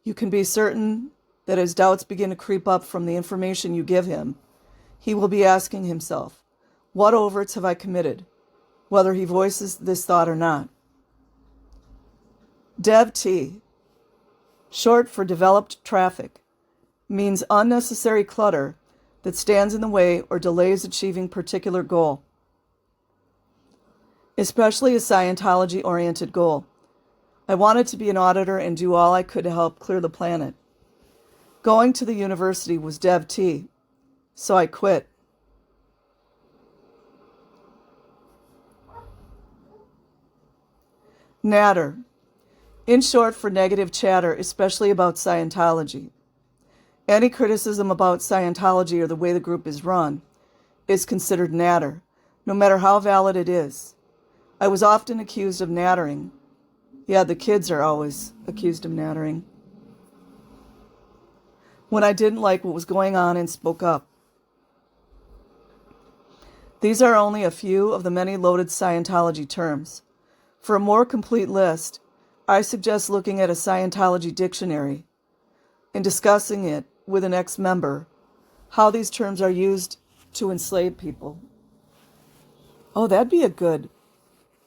you can be certain that as doubts begin to creep up from the information you give him, he will be asking himself, "What overts have I committed?" whether he voices this thought or not. DevT, short for developed traffic, means unnecessary clutter that stands in the way or delays achieving particular goal, especially a Scientology-oriented goal. I wanted to be an auditor and do all I could to help clear the planet. Going to the university was DevT, so I quit. Natter, in short for negative chatter, especially about Scientology. Any criticism about Scientology or the way the group is run is considered natter, no matter how valid it is. I was often accused of nattering. Yeah, the kids are always accused of nattering. When I didn't like what was going on and spoke up. These are only a few of the many loaded Scientology terms. For a more complete list, I suggest looking at a Scientology dictionary and discussing it with an ex-member, how these terms are used to enslave people. Oh, that'd be a good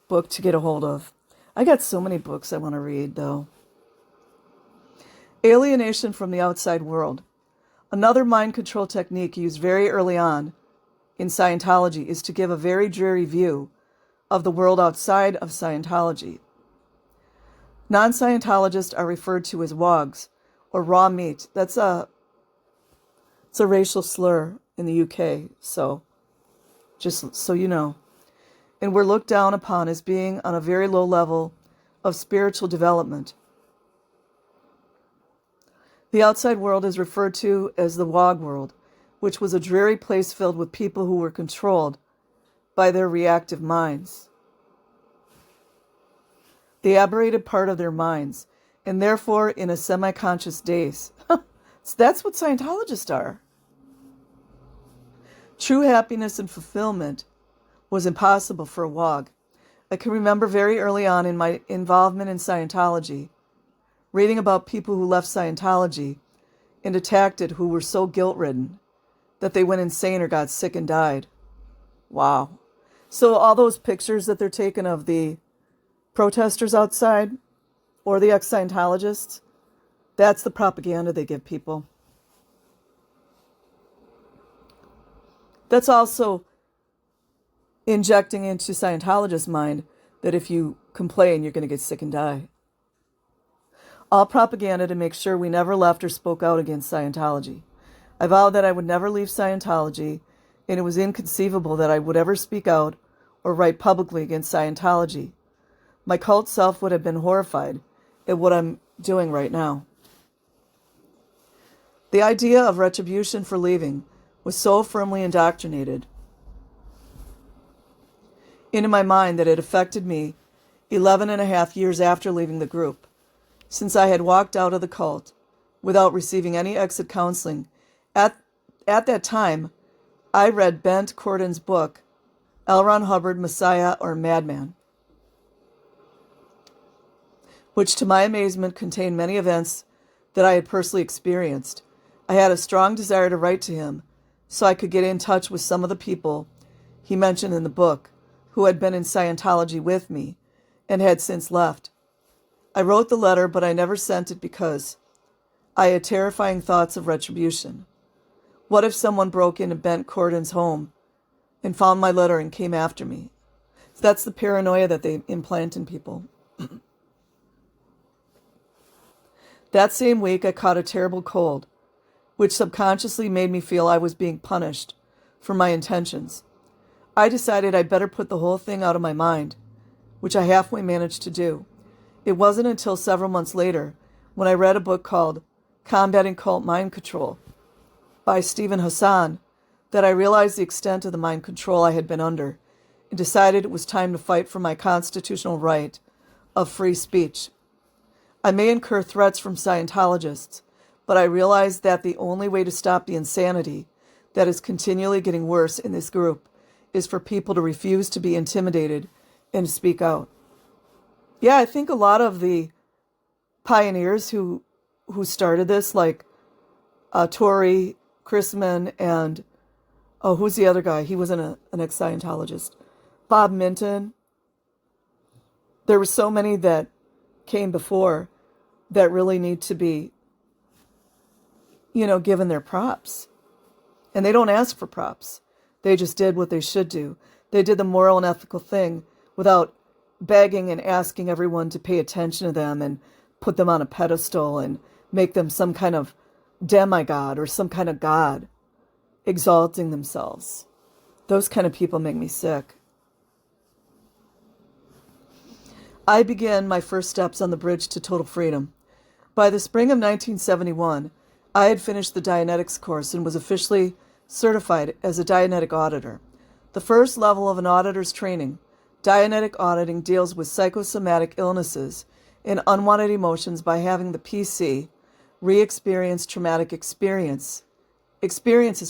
book to get a hold of. I got so many books I want to read, though. Alienation from the outside world. Another mind control technique used very early on in Scientology is to give a very dreary view of the world outside of Scientology. Non-Scientologists are referred to as wogs, or raw meat. It's a racial slur in the UK, so just so you know. And we're looked down upon as being on a very low level of spiritual development. The outside world is referred to as the wog world, which was a dreary place filled with people who were controlled by their reactive minds, the aberrated part of their minds, and therefore in a semi-conscious daze. So that's what Scientologists are. True happiness and fulfillment was impossible for a wog. I can remember very early on in my involvement in Scientology, reading about people who left Scientology and attacked it who were so guilt-ridden that they went insane or got sick and died. Wow. So all those pictures that they're taking of the protesters outside or the ex-Scientologists, that's the propaganda they give people. That's also injecting into Scientologists' mind that if you complain, you're going to get sick and die. All propaganda to make sure we never left or spoke out against Scientology. I vowed that I would never leave Scientology, and it was inconceivable that I would ever speak out or write publicly against Scientology. My cult self would have been horrified at what I'm doing right now. The idea of retribution for leaving was so firmly indoctrinated into my mind that it affected me 11.5 years after leaving the group. Since I had walked out of the cult without receiving any exit counseling, at that time, I read Bent Cordon's book, L. Ron Hubbard, Messiah or Madman, which to my amazement contained many events that I had personally experienced. I had a strong desire to write to him so I could get in touch with some of the people he mentioned in the book who had been in Scientology with me and had since left. I wrote the letter, but I never sent it because I had terrifying thoughts of retribution. What if someone broke into Bent Cordon's home and found my letter and came after me? So that's the paranoia that they implant in people. That same week, I caught a terrible cold, which subconsciously made me feel I was being punished for my intentions. I decided I'd better put the whole thing out of my mind, which I halfway managed to do. It wasn't until several months later, when I read a book called Combating Cult Mind Control by Stephen Hassan, that I realized the extent of the mind control I had been under and decided it was time to fight for my constitutional right of free speech. I may incur threats from Scientologists, but I realized that the only way to stop the insanity that is continually getting worse in this group is for people to refuse to be intimidated and speak out. Yeah, I think a lot of the pioneers who started this, like Tory, Chrisman, and who's the other guy? He was an ex-Scientologist. Bob Minton. There were so many that came before that really need to be, given their props. And they don't ask for props. They just did what they should do. They did the moral and ethical thing without begging and asking everyone to pay attention to them and put them on a pedestal and make them some kind of demigod or some kind of god, exalting themselves. Those kind of people make me sick. I began my first steps on the bridge to total freedom. By the spring of 1971, I had finished the Dianetics course and was officially certified as a Dianetic auditor. The first level of an auditor's training, Dianetic auditing, deals with psychosomatic illnesses and unwanted emotions by having the PC re-experience traumatic experiences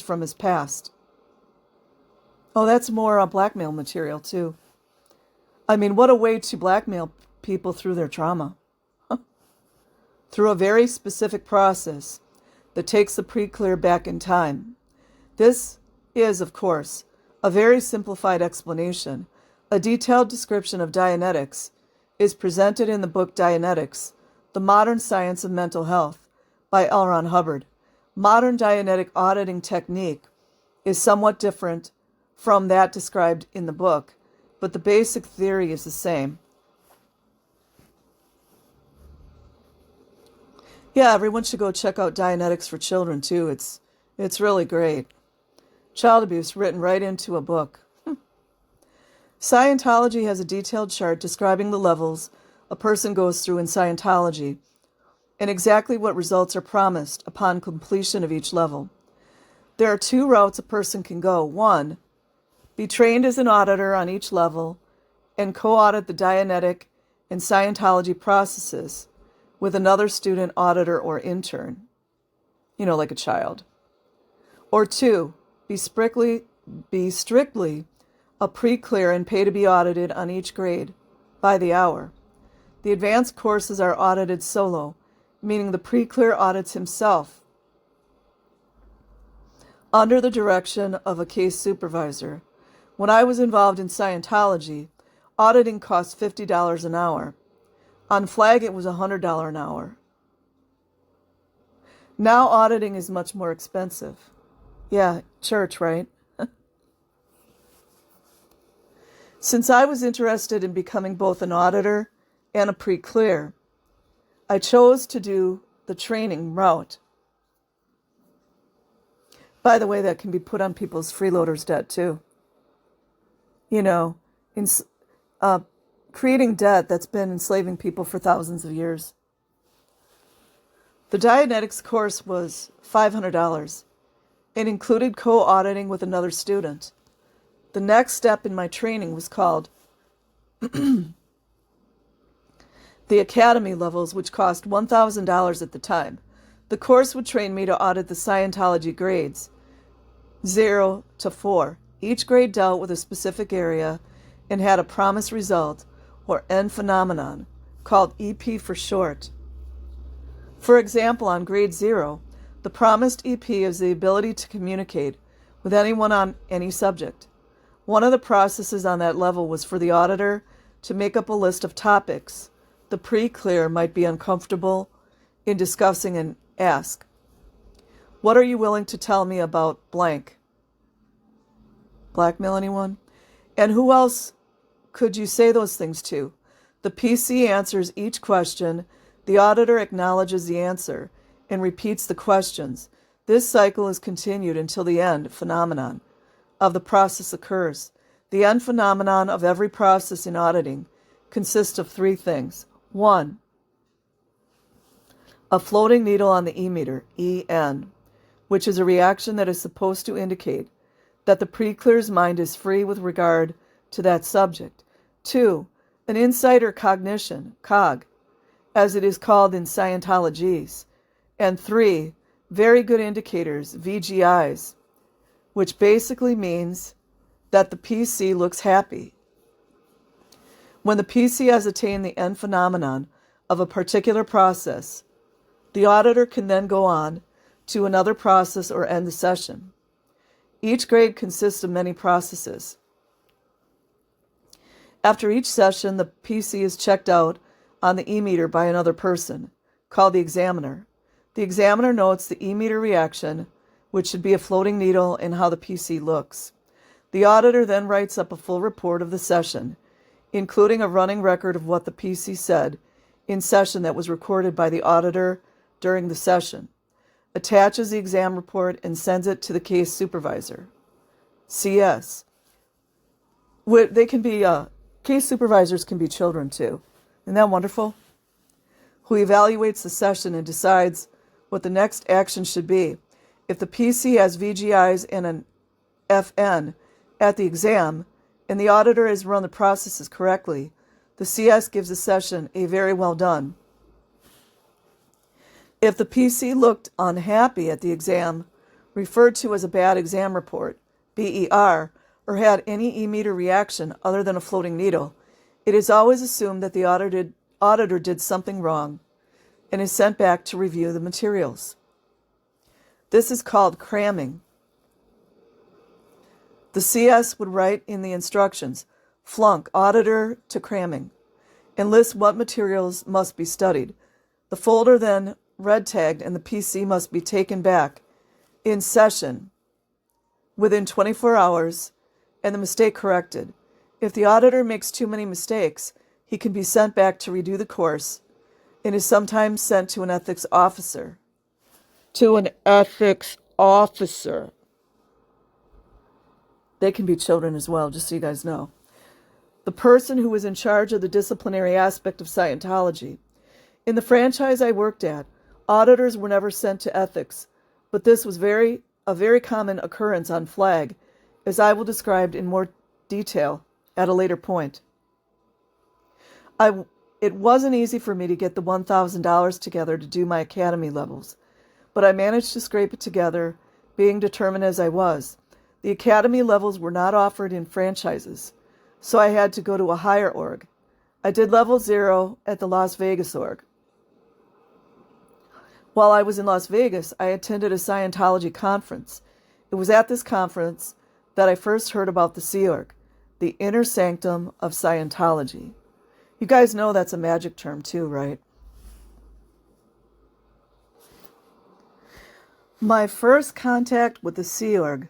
from his past. Oh, that's more blackmail material, too. I mean, what a way to blackmail people through their trauma. Through a very specific process that takes the pre-clear back in time. This is, of course, a very simplified explanation. A detailed description of Dianetics is presented in the book Dianetics, The Modern Science of Mental Health, by L. Ron Hubbard. Modern Dianetic auditing technique is somewhat different from that described in the book, but the basic theory is the same. Yeah, everyone should go check out Dianetics for Children, too. It's really great. Child abuse written right into a book. Scientology has a detailed chart describing the levels a person goes through in Scientology and exactly what results are promised upon completion of each level. There are 2 routes a person can go. 1, be trained as an auditor on each level and co-audit the Dianetic and Scientology processes with another student, auditor, or intern, like a child. Or 2, be strictly a pre-clear and pay to be audited on each grade by the hour. The advanced courses are audited solo, meaning the pre-clear audits himself under the direction of a case supervisor. When I was involved in Scientology, auditing cost $50 an hour. On flag, it was $100 an hour. Now auditing is much more expensive. Yeah, church, right? Since I was interested in becoming both an auditor and a pre-clear, I chose to do the training route. By the way, that can be put on people's freeloaders debt too. Creating debt that's been enslaving people for thousands of years. The Dianetics course was $500. It included co-auditing with another student. The next step in my training was called the academy levels, which cost $1,000 at the time. The course would train me to audit the Scientology grades, 0 to 4. Each grade dealt with a specific area and had a promised result, or end phenomenon, called EP for short. For example, on grade 0, the promised EP is the ability to communicate with anyone on any subject. One of the processes on that level was for the auditor to make up a list of topics the pre-clear might be uncomfortable in discussing and ask, "What are you willing to tell me about blank? Blackmail anyone? And who else could you say those things to?" The PC answers each question, the auditor acknowledges the answer, and repeats the questions. This cycle is continued until the end phenomenon of the process occurs. The end phenomenon of every process in auditing consists of 3 things. 1. A floating needle on the E-meter, EN, which is a reaction that is supposed to indicate that the pre-clear's mind is free with regard to that subject. 2. An insight or cognition, COG, as it is called in Scientology. And 3. Very good indicators, VGIs, which basically means that the PC looks happy. When the PC has attained the end phenomenon of a particular process, the auditor can then go on to another process or end the session. Each grade consists of many processes. After each session, the PC is checked out on the E-meter by another person, called the examiner. The examiner notes the E-meter reaction, which should be a floating needle, and how the PC looks. The auditor then writes up a full report of the session, including a running record of what the PC said in session that was recorded by the auditor during the session, attaches the exam report, and sends it to the case supervisor, CS. They can be, case supervisors can be children too. Isn't that wonderful? Who evaluates the session and decides what the next action should be. If the PC has VGIs and an FN at the exam, and the auditor has run the processes correctly, the CS gives the session a very well done. If the PC looked unhappy at the exam, referred to as a bad exam report, BER, or had any E-meter reaction other than a floating needle, it is always assumed that the auditor did something wrong and is sent back to review the materials. This is called cramming. The CS would write in the instructions, flunk auditor to cramming, and list what materials must be studied. The folder then red tagged and the PC must be taken back in session within 24 hours and the mistake corrected. If the auditor makes too many mistakes, he can be sent back to redo the course and is sometimes sent to an ethics officer. They can be children as well, just so you guys know. The person who was in charge of the disciplinary aspect of Scientology. In the franchise I worked at, auditors were never sent to ethics, but this was a very common occurrence on Flag, as I will describe in more detail at a later point. It wasn't easy for me to get the $1,000 together to do my academy levels, but I managed to scrape it together, being determined as I was. The academy levels were not offered in franchises, so I had to go to a higher org. I did level 0 at the Las Vegas org. While I was in Las Vegas, I attended a Scientology conference. It was at this conference that I first heard about the Sea Org, the inner sanctum of Scientology. You guys know that's a magic term too, right? My first contact with the Sea Org.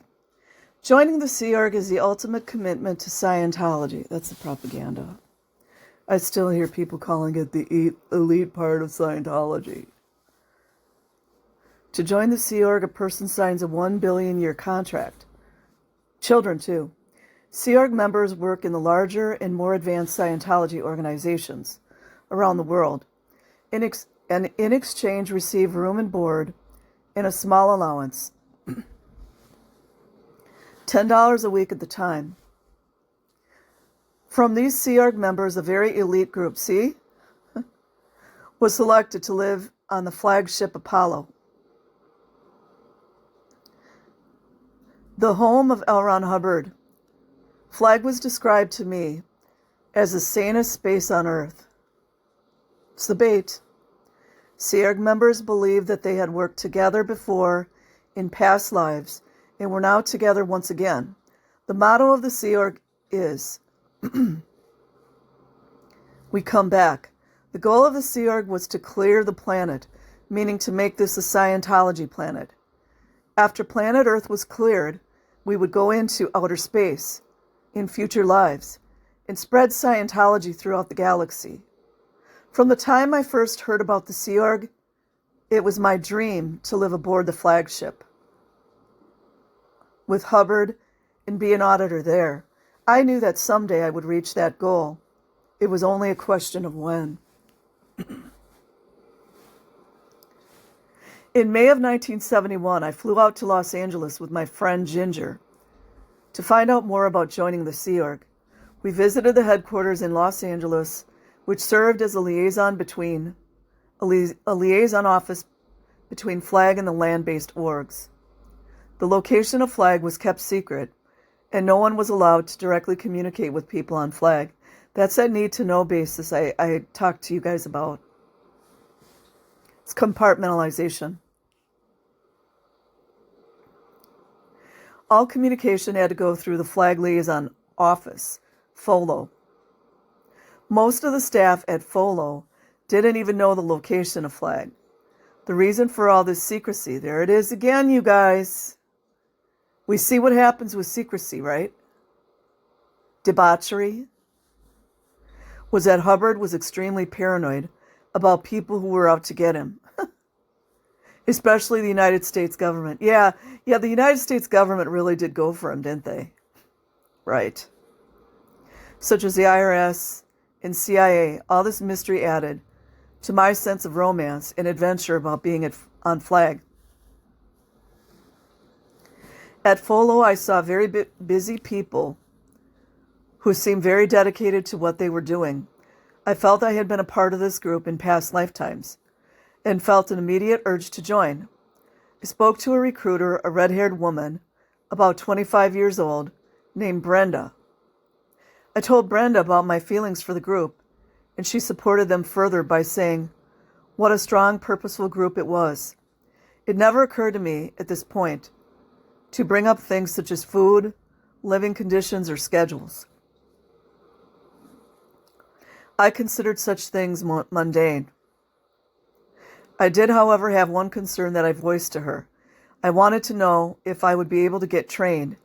Joining the Sea Org is the ultimate commitment to Scientology. That's the propaganda. I still hear people calling it the elite part of Scientology. To join the Sea Org, a person signs a 1 billion year contract. Children, too. Sea Org members work in the larger and more advanced Scientology organizations around the world, and in exchange receive room and board and a small allowance. $10 a week at the time. From these Sea Org members, a very elite group, see? was selected to live on the flagship Apollo, the home of L. Ron Hubbard. Flag was described to me as the sanest space on Earth. It's the bait. Sea Org members believed that they had worked together before in past lives and were now together once again. The motto of the Sea Org is, we come back. The goal of the Sea Org was to clear the planet, meaning to make this a Scientology planet. After planet Earth was cleared, we would go into outer space in future lives and spread Scientology throughout the galaxy. From the time I first heard about the Sea Org, it was my dream to live aboard the flagship with Hubbard and be an auditor there. I knew that someday I would reach that goal. It was only a question of when. In May of 1971, I flew out to Los Angeles with my friend Ginger to find out more about joining the Sea Org. We visited the headquarters in Los Angeles, which served as a liaison office between Flag and the land-based orgs. The location of Flag was kept secret, and no one was allowed to directly communicate with people on Flag. That's that need-to-know basis I talked to you guys about. It's compartmentalization. All communication had to go through the Flag Liaison Office, FOLO. Most of the staff at FOLO didn't even know the location of Flag. The reason for all this secrecy, there it is again, you guys. We see what happens with secrecy, right? Debauchery. Was that Hubbard was extremely paranoid about people who were out to get him. Especially the United States government. Yeah, the United States government really did go for him, didn't they? Right. Such as the IRS and CIA, all this mystery added to my sense of romance and adventure about being on Flag. At FOLO, I saw very busy people who seemed very dedicated to what they were doing. I felt I had been a part of this group in past lifetimes and felt an immediate urge to join. I spoke to a recruiter, a red-haired woman, about 25 years old, named Brenda. I told Brenda about my feelings for the group, and she supported them further by saying what a strong, purposeful group it was. It never occurred to me at this point to bring up things such as food, living conditions, or schedules. I considered such things mundane. I did, however, have one concern that I voiced to her. I wanted to know if I would be able to get trained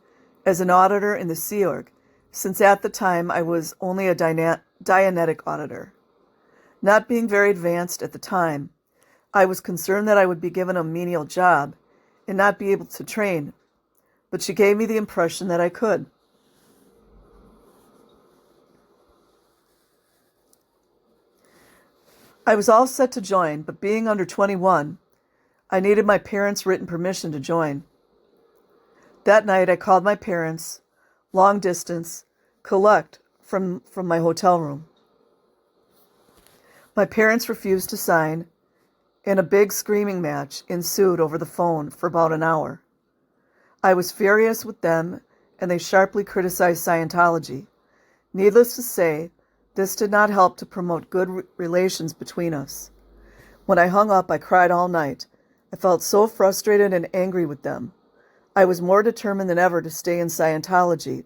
as an auditor in the Sea Org, since at the time I was only a Dianetic auditor. Not being very advanced at the time, I was concerned that I would be given a menial job and not be able to train, but she gave me the impression that I could. I was all set to join, but being under 21, I needed my parents' written permission to join. That night, I called my parents, long distance, collect from my hotel room. My parents refused to sign, and a big screaming match ensued over the phone for about an hour. I was furious with them, and they sharply criticized Scientology. Needless to say, this did not help to promote good relations between us. When I hung up, I cried all night. I felt so frustrated and angry with them. I was more determined than ever to stay in Scientology,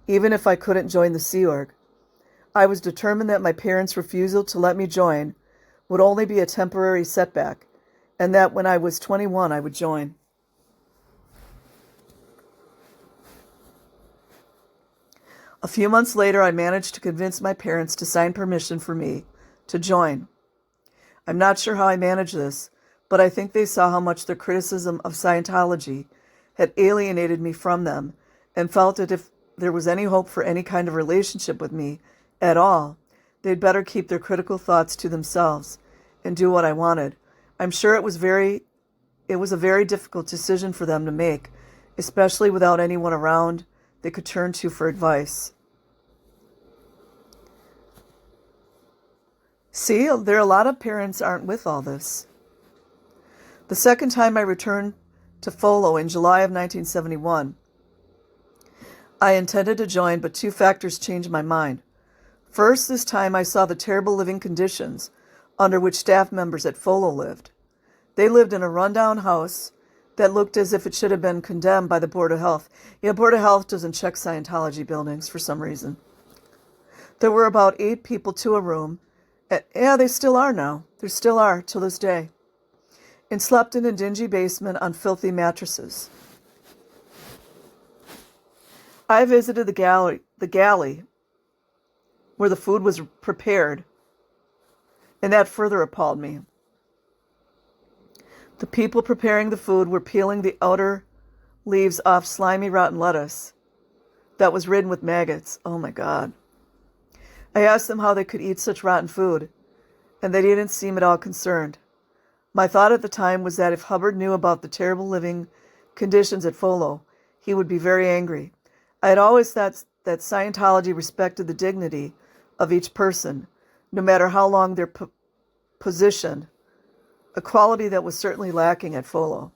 even if I couldn't join the Sea Org. I was determined that my parents' refusal to let me join would only be a temporary setback, and that when I was 21, I would join. A few months later, I managed to convince my parents to sign permission for me to join. I'm not sure how I managed this, but I think they saw how much their criticism of Scientology had alienated me from them and felt that if there was any hope for any kind of relationship with me at all, they'd better keep their critical thoughts to themselves and do what I wanted. I'm sure it was a very difficult decision for them to make, especially without anyone around they could turn to for advice. See, there are a lot of parents aren't with all this. The second time I returned to FOLO in July of 1971, I intended to join, but two factors changed my mind. First, this time I saw the terrible living conditions under which staff members at FOLO lived. They lived in a rundown house that looked as if it should have been condemned by the Board of Health. Yeah, Board of Health doesn't check Scientology buildings for some reason. There were about 8 people to a room. Yeah, they still are now. There still are till this day. And slept in a dingy basement on filthy mattresses. I visited the galley where the food was prepared, and that further appalled me. The people preparing the food were peeling the outer leaves off slimy, rotten lettuce that was ridden with maggots. Oh my God. I asked them how they could eat such rotten food, and they didn't seem at all concerned. My thought at the time was that if Hubbard knew about the terrible living conditions at FOLO, he would be very angry. I had always thought that Scientology respected the dignity of each person, no matter how long their position, a quality that was certainly lacking at FOLO.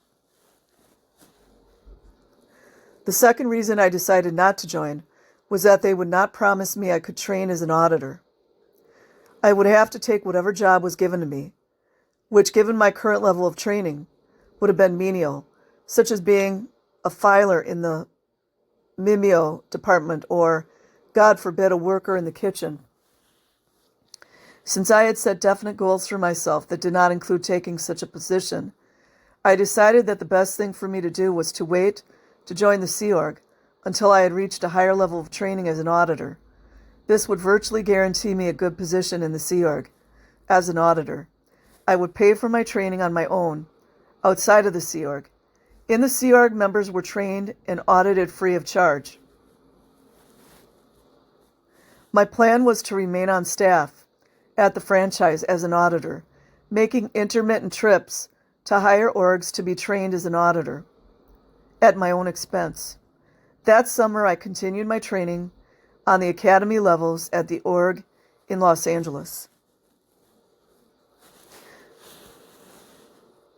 The second reason I decided not to join was that they would not promise me I could train as an auditor. I would have to take whatever job was given to me, which, given my current level of training, would have been menial, such as being a filer in the Mimeo department or, God forbid, a worker in the kitchen. Since I had set definite goals for myself that did not include taking such a position, I decided that the best thing for me to do was to wait to join the Sea Org until I had reached a higher level of training as an auditor. This would virtually guarantee me a good position in the Sea Org as an auditor. I would pay for my training on my own, outside of the Sea Org. In the Sea Org, members were trained and audited free of charge. My plan was to remain on staff at the franchise as an auditor, making intermittent trips to higher orgs to be trained as an auditor at my own expense. That summer, I continued my training on the academy levels at the org in Los Angeles.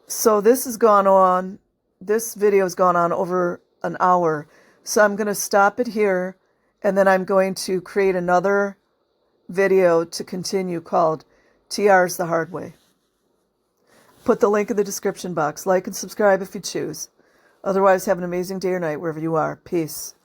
So this video has gone on over an hour, so I'm going to stop it here, and then I'm going to create another video to continue called TR's the Hard Way. Put the link in the description box. Like and subscribe if you choose. Otherwise, have an amazing day or night wherever you are. Peace.